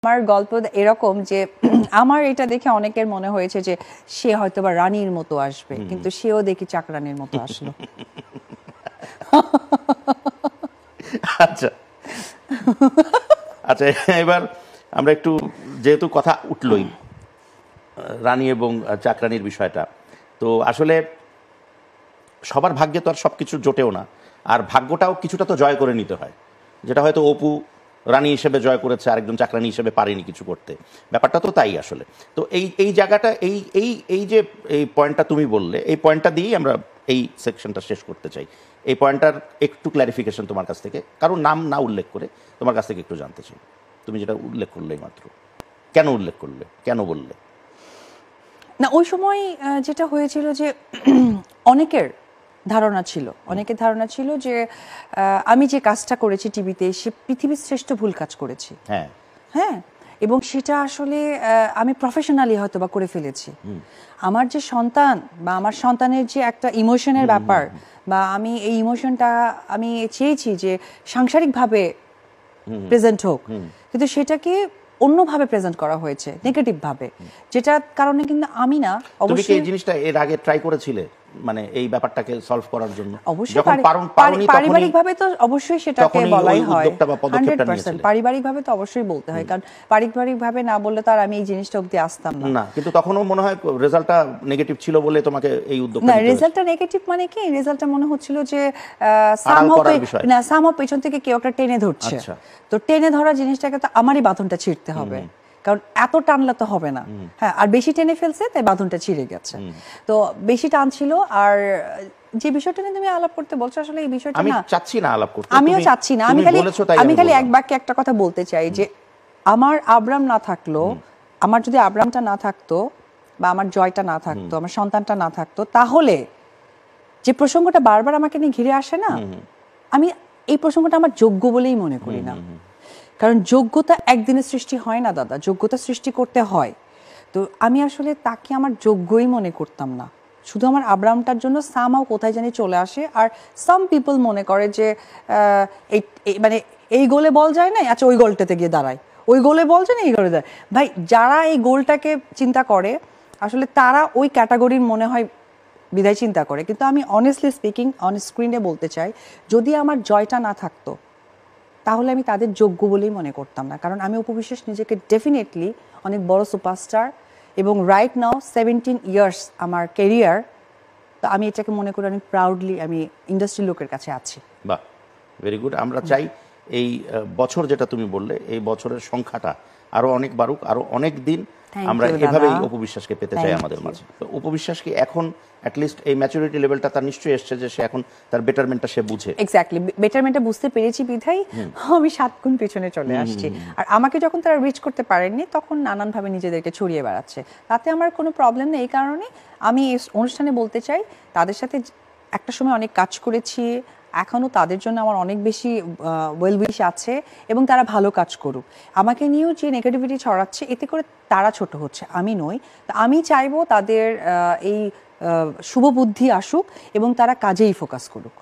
আমার গল্প এরকম যে আমার এটা দেখে অনেকের মনে হয়েছে যে সে হয়তো বা রানীর মতো আসবে, কিন্তু সেও দেখি চাকরানির মতো আসলো। আচ্ছা আচ্ছা, এবার আমরা একটু, যেহেতু কথা উঠলই রানী এবং চাকরানির বিষয়টা, তো আসলে সবার ভাগ্যে তো আর সব কিছু জোটেও না, আর ভাগ্যটাও কিছুটা তো জয় করে নিতে হয়, যেটা হয়তো অপু রানী হিসেবে জয় করেছে, আরেকজন চাকরানি হিসেবে পারেনি কিছু করতে। ব্যাপারটা তো তাই আসলে। তো এই জায়গাটা, এই এই এই যে এই পয়েন্টটা তুমি বললে, এই পয়েন্টটা দিয়েই আমরা এই সেকশনটা শেষ করতে চাই। এই পয়েন্টটার একটু ক্ল্যারিফিকেশন তোমার কাছ থেকে, কারণ নাম না উল্লেখ করে তোমার কাছ থেকে একটু জানতে চাই। তুমি যেটা উল্লেখ করলে মাত্র, কেন উল্লেখ করলে, কেন বললে? না, ওই সময় যেটা হয়েছিল যে অনেকের ধারণা ছিল যে আমি যে কাজটা করেছি টিভিতে, সে পৃথিবীর শ্রেষ্ঠ ভুল কাজ করেছি। হ্যাঁ হ্যাঁ, এবং সেটা আসলে আমি প্রফেশনালি হয়তো বা করে ফেলেছি। আমার যে সন্তান বা আমার সন্তানের যে একটা ইমোশনের ব্যাপার, বা আমি এই ইমোশনটা আমি চেয়েছি যে সাংসারিকভাবে প্রেজেন্ট হোক, কিন্তু সেটাকে অন্যভাবে প্রেজেন্ট করা হয়েছে, নেগেটিভ ভাবে, যেটার কারণে কিন্তু আমি না। তুমি কি এই জিনিসটা এর আগে ট্রাই করেছিলে, মানে এই ব্যাপারটাকে সলভ করার জন্য? অবশ্যই পারিবারিকভাবে তো অবশ্যই সেটাকে বলাই হয়, 100% পারিবারিকভাবে তো অবশ্যই বলতে হয়, কারণ পারিবারিকভাবে না বললে তো আর আমি এই জিনিসটা অবধি আসতাম না। কিন্তু তখনও মনে হয় রেজাল্টটা নেগেটিভ ছিল বলে তোমাকে এই উদ্যোগটা নিতে হয়েছে। না, রেজাল্টটা নেগেটিভ মানে কি, রেজাল্টটা মনে হচ্ছিল যে সামহাউ পেছন থেকে কেউ একটা টেনে ধরছে। তো টেনে ধরা জিনিসটাকে তো আমারই বাঁধনটা ছিঁড়তে হবে, কারণ এত টানলে তো হবে না। হ্যাঁ, আর বেশি টেনে ফেলছে, তাই বাঁধনটা ছিঁড়ে গেছে। তো বেশি টান ছিল। আর যে বিষয়টা নিয়ে তুমি আলাপ করতে বলছো, আসলে এই বিষয়টা আমি চাচ্ছি না আলাপ করতে, আমিও চাচ্ছি না। আমি খালি এক বাক্যে একটা কথা বলতে চাই যে আমার আব্রাম না থাকলো, আমার যদি আব্রামটা না থাকতো, বা আমার জয়টা না থাকতো, আমার সন্তানটা না থাকতো, তাহলে যে প্রসঙ্গটা বারবার আমাকে নিয়ে ঘিরে আসে না, আমি এই প্রসঙ্গটা আমার যোগ্য বলেই মনে করি না। কারণ যোগ্যতা একদিনে সৃষ্টি হয় না দাদা, যোগ্যতা সৃষ্টি করতে হয়। তো আমি আসলে তাকে আমার যোগ্যই মনে করতাম না। শুধু আমার আব্রামটার জন্য সামহাউ কোথায় জানি চলে আসে। আর সাম পিপল মনে করে যে মানে এই গোলে বল যায় না, আচ্ছা ওই গোলটাতে গিয়ে দাঁড়ায়, ওই গোলে বল যায় না, এই গোলে দাঁড়ায়। ভাই, যারা এই গোলটাকে চিন্তা করে আসলে তারা ওই ক্যাটাগরির মনে হয় বিদায় চিন্তা করে। কিন্তু আমি অনেস্টলি স্পিকিং অন স্ক্রিনে বলতে চাই, যদি আমার জয়টা না থাকতো, তাহলে আমি তাদের যোগ্য বলেই মনে করতাম না। কারণ আমি অপু বিশ্বাস নিজেকে ডেফিনেটলি অনেক বড় সুপারস্টার, এবং রাইট নাও 17 ইয়ার্স আমার ক্যারিয়ার। তো আমি এটাকে মনে করি অনেক প্রাউডলি আমি ইন্ডাস্ট্রির লোকের কাছে আছি। বাহ, ভেরি গুড। আমরা চাই এই বছর যেটা তুমি বললে, এই বছরের সংখ্যাটা আরো অনেক বাড়ুক, আরো অনেক দিন আমরা এভাবেই অপু বিশ্বাসকে পেতে চাই আমাদের মাঝে। তো অপু বিশ্বাস কি এখন অ্যাটলিস্ট এই ম্যাচুরিটি লেভেলটা তার নিশ্চয়ই এসছে, যে সে এখন তার বেটারমেন্টটা সে বুঝে? এক্স্যাক্টলি, বেটারমেন্টটা বুঝতে পেরেছি বিধাই আমি 7 গুণ পেছনে চলে আসছি। আর আমাকে যখন তারা রিচ করতে পারেননি, তখন নানানভাবে নিজেদেরকে ছড়িয়ে বেড়াচ্ছে। তাতে আমার কোনো প্রবলেম নেই। এই কারণে আমি এই অনুষ্ঠানে বলতে চাই, তাদের সাথে একটা সময় অনেক কাজ করেছি, এখনও তাদের জন্য আমার অনেক বেশি ওয়েল উইশ আছে, এবং তারা ভালো কাজ করুক। আমাকে নিয়েও যে নেগেটিভিটি ছড়াচ্ছে, এতে করে তারা ছোট হচ্ছে, আমি নই। তো আমি চাইবো তাদের এই শুভ বুদ্ধি আসুক এবং তারা কাজেই ফোকাস করুক।